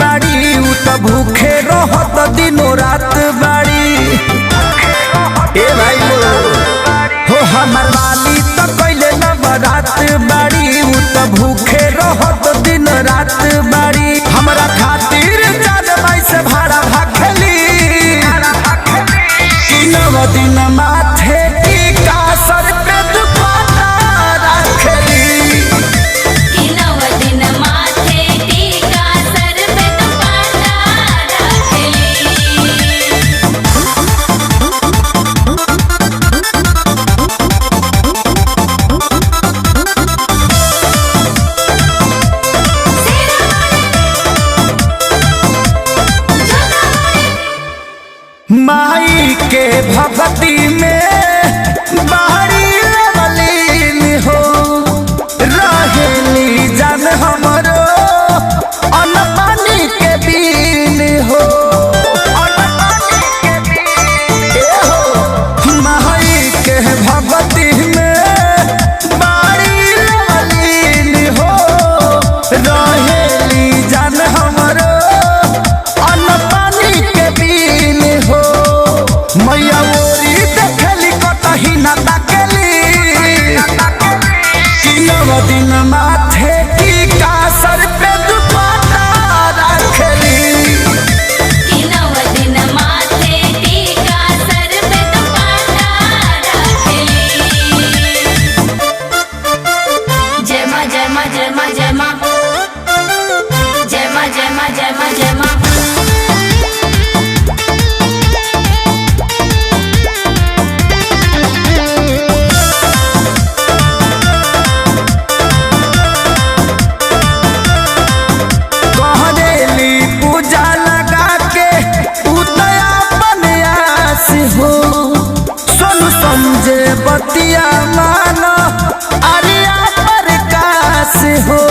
बाड़ी उ त भूखे रहत दिनो रात बाड़ी। ए भाई हो हमर वाली त कइले नवरात बाड़ी उ त भूखे रहत दिन रात बाड़ी। हमरा खातिर जान माई से भाड़ा भाखेली कि नव दिन माथे की का सर पे दुपट्टा रखेली। कि नव दिन माथे टीका सर पे दुपट्टा रखेली। माई के भक्ति में बाहरी लवलीन हो रहेली जान हमरो अन्न पानी के बीन हो। ए हो माई के भक्ति में बाहरी लवलीन हो रहेली जान हमरो अन्न पानी के बीन हो। मैया ओरी देखली कतही ना ताकेली कि नव दिन माथे की का सर पे दुपट्टा रखेली। कि नव दिन माथे टीका सर पे दुपट्टा रखेली। जय मां जय मां जय मां जय मां जय मां जय मां जय मां जय मां। कहरेली पूजा लगा के उतया बनयास हो सोनू समझे बतिया मानो अरिया प्रकाश हो।